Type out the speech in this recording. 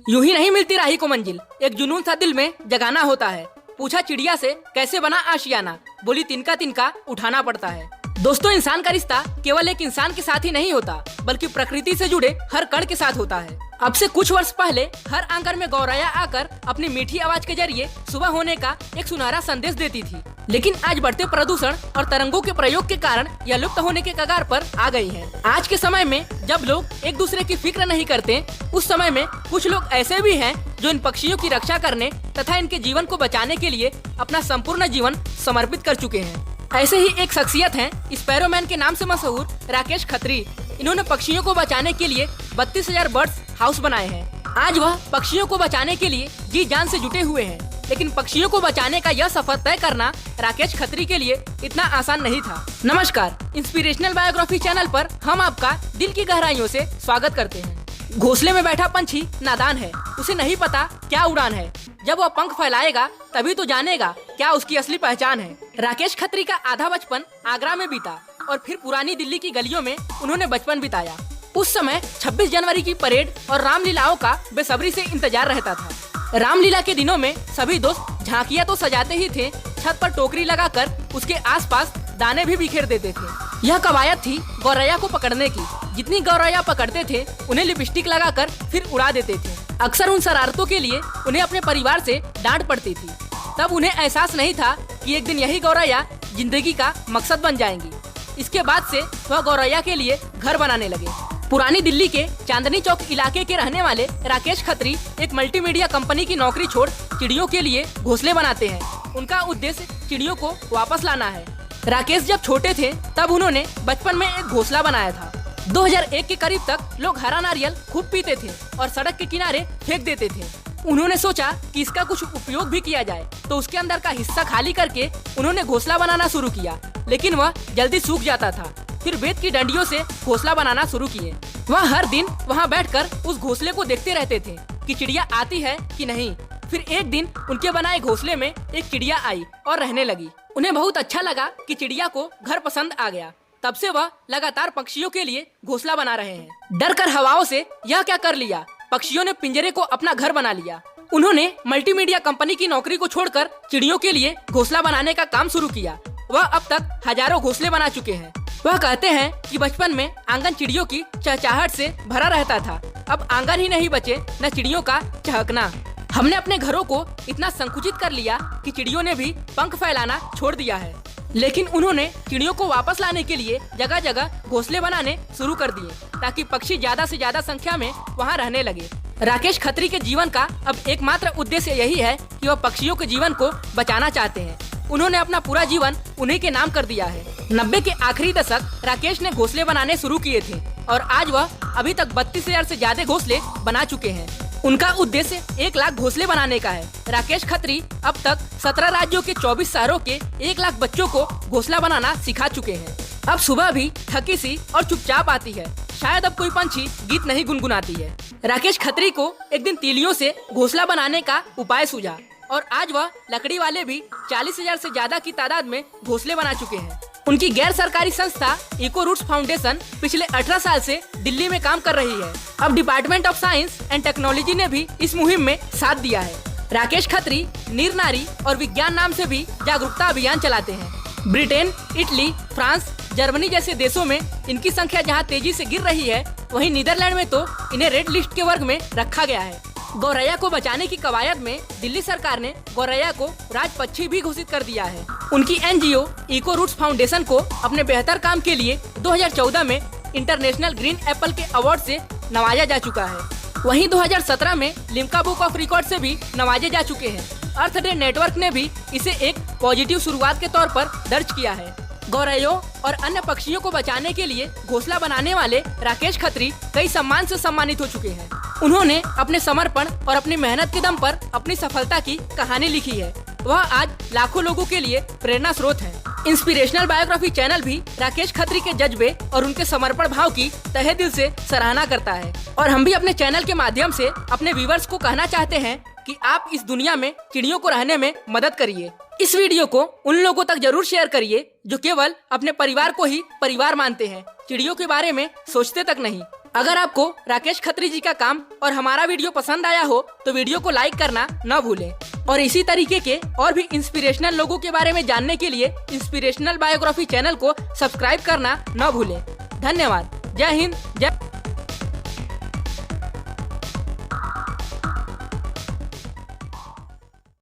यूं ही नहीं मिलती राही को मंजिल, एक जुनून सा दिल में जगाना होता है। पूछा चिड़िया से कैसे बना आशियाना, बोली तिनका तिनका उठाना पड़ता है। दोस्तों, इंसान का रिश्ता केवल एक इंसान के साथ ही नहीं होता, बल्कि प्रकृति से जुड़े हर कण के साथ होता है। अब से कुछ वर्ष पहले हर आंगन में गौरैया आकर अपनी मीठी आवाज के जरिए सुबह होने का एक सुनहरा संदेश देती थी। लेकिन आज बढ़ते प्रदूषण और तरंगों के प्रयोग के कारण यह लुप्त होने के कगार पर आ गई है। आज के समय में जब लोग एक दूसरे की फिक्र नहीं करते, उस समय में कुछ लोग ऐसे भी हैं जो इन पक्षियों की रक्षा करने तथा इनके जीवन को बचाने के लिए अपना संपूर्ण जीवन समर्पित कर चुके हैं। ऐसे ही एक शख्सियत हैं स्पैरोमैन के नाम से मशहूर राकेश खत्री। इन्होंने पक्षियों को बचाने के लिए 32,000 बर्ड्स हाउस बनाए हैं। आज वह पक्षियों को बचाने के लिए जी जान से जुटे हुए हैं। लेकिन पक्षियों को बचाने का यह सफर तय करना राकेश खत्री के लिए इतना आसान नहीं था। नमस्कार, इंस्पिरेशनल बायोग्राफी चैनल पर हम आपका दिल की गहराइयों से स्वागत करते हैं। घोंसले में बैठा पंछी नादान है, उसे नहीं पता क्या उड़ान है। जब वह पंख फैलाएगा तभी तो जानेगा क्या उसकी असली पहचान है। राकेश खत्री का आधा बचपन आगरा में बीता और फिर पुरानी दिल्ली की गलियों में उन्होंने बचपन बिताया। उस समय 26 जनवरी की परेड और रामलीलाओं का बेसब्री से इंतजार रहता था। रामलीला के दिनों में सभी दोस्त झांकियां तो सजाते ही थे, छत पर टोकरी लगाकर उसके आसपास दाने भी बिखेर देते थे। यह कवायद थी गौरैया को पकड़ने की। जितनी गौरैया पकड़ते थे उन्हें लिपस्टिक लगाकर फिर उड़ा देते थे। अक्सर उन शरारतों के लिए उन्हें अपने परिवार से डांट पड़ती थी। तब उन्हें एहसास नहीं था कि एक दिन यही गौरैया जिंदगी का मकसद बन जाएंगी। इसके बाद से वह गौरैया के लिए घर बनाने लगे। पुरानी दिल्ली के चांदनी चौक इलाके के रहने वाले राकेश खत्री एक मल्टीमीडिया कंपनी की नौकरी छोड़ चिड़ियों के लिए घोंसले बनाते हैं। उनका उद्देश्य चिड़ियों को वापस लाना है। राकेश जब छोटे थे तब उन्होंने बचपन में एक घोंसला बनाया था। 2001 के करीब तक लोग हरा नारियल खूब पीते थे और सड़क के किनारे फेंक देते थे। उन्होंने सोचा कि इसका कुछ उपयोग भी किया जाए, तो उसके अंदर का हिस्सा खाली करके उन्होंने घोंसला बनाना शुरू किया। लेकिन वह जल्दी सूख जाता था। फिर बेत की डंडियों से घोंसला बनाना शुरू किए। वह हर दिन वहां बैठकर उस घोंसले को देखते रहते थे कि चिड़िया आती है कि नहीं। फिर एक दिन उनके बनाए घोंसले में एक चिड़िया आई और रहने लगी। उन्हें बहुत अच्छा लगा कि चिड़िया को घर पसंद आ गया। तब से वह लगातार पक्षियों के लिए घोंसला बना रहे हैं। डर कर हवाओं से यह क्या कर लिया, पक्षियों ने पिंजरे को अपना घर बना लिया। उन्होंने मल्टीमीडिया कंपनी की नौकरी को छोड़कर चिड़ियों के लिए घोंसला बनाने का काम शुरू किया। वह अब तक हजारों घोंसले बना चुके हैं। वह कहते हैं कि बचपन में आंगन चिड़ियों की चहचहाहट से भरा रहता था। अब आंगन ही नहीं बचे न चिड़ियों का चहकना। हमने अपने घरों को इतना संकुचित कर लिया कि चिड़ियों ने भी पंख फैलाना छोड़ दिया है। लेकिन उन्होंने चिड़ियों को वापस लाने के लिए जगह जगह घोंसले बनाने शुरू कर दिए, ताकि पक्षी ज्यादा से ज्यादा संख्या में वहां रहने लगे। राकेश खत्री के जीवन का अब एकमात्र उद्देश्य यही है कि वह पक्षियों के जीवन को बचाना चाहते हैं। उन्होंने अपना पूरा जीवन उन्हीं के नाम कर दिया है। 90 के आखिरी दशक राकेश ने घोंसले बनाने शुरू किए थे और आज वह अभी तक 32,000 से ज्यादा घोंसले बना चुके हैं। उनका उद्देश्य 1 लाख घोंसले बनाने का है। राकेश खत्री अब तक 17 राज्यों के 24 शहरों के 1 लाख बच्चों को घोंसला बनाना सिखा चुके हैं। अब सुबह भी थकी सी और चुपचाप आती है। शायद अब कोई पंछी गीत नहीं गुनगुनाती है। राकेश खत्री को एक दिन तीलियों से घोंसला बनाने का उपाय सूझा और आज वह लकड़ी वाले भी 40,000 से ज्यादा की तादाद में घोंसले बना चुके हैं। उनकी गैर सरकारी संस्था इको रूट्स फाउंडेशन पिछले 18 साल से दिल्ली में काम कर रही है। अब department of science and technology ने भी इस मुहिम में साथ दिया है। राकेश खत्री नीर नारी और विज्ञान नाम से भी जागरूकता अभियान चलाते हैं। ब्रिटेन, इटली, फ्रांस, जर्मनी जैसे देशों में इनकी संख्या जहां तेजी से गिर रही है, वहीं नीदरलैंड में तो इन्हें रेड लिस्ट के वर्ग में रखा गया है। गौरैया को बचाने की कवायद में दिल्ली सरकार ने गौरैया को राजपक्षी भी घोषित कर दिया है। उनकी एनजीओ इको रूट्स फाउंडेशन को अपने बेहतर काम के लिए 2014 में इंटरनेशनल ग्रीन एप्पल के अवार्ड से नवाजा जा चुका है। वहीं 2017 में लिम्का बुक ऑफ रिकॉर्ड से भी नवाजे जा चुके हैं। अर्थ डे नेटवर्क ने भी इसे एक पॉजिटिव शुरुआत के तौर पर दर्ज किया है। गौरैयों और अन्य पक्षियों को बचाने के लिए घोंसला बनाने वाले राकेश खत्री कई सम्मान से सम्मानित हो चुके हैं। उन्होंने अपने समर्पण और अपनी मेहनत के दम पर अपनी सफलता की कहानी लिखी है। वह आज लाखों लोगों के लिए प्रेरणा स्रोत है। इंस्पिरेशनल बायोग्राफी चैनल भी राकेश खत्री के जज्बे और उनके समर्पण भाव की तहे दिल से सराहना करता है। और हम भी अपने चैनल के माध्यम से अपने व्यूवर्स को कहना चाहते हैं कि आप इस दुनिया में चिड़ियों को रहने में मदद करिए। इस वीडियो को उन लोगों तक जरूर शेयर करिए जो केवल अपने परिवार को ही परिवार मानते हैं, चिड़ियों के बारे में सोचते तक नहीं। अगर आपको राकेश खत्री जी का काम और हमारा वीडियो पसंद आया हो तो वीडियो को लाइक करना न भूलें और इसी तरीके के और भी इंस्पिरेशनल लोगों के बारे में जानने के लिए इंस्पिरेशनल बायोग्राफी चैनल को सब्सक्राइब करना न भूलें। धन्यवाद। जय हिंद। जय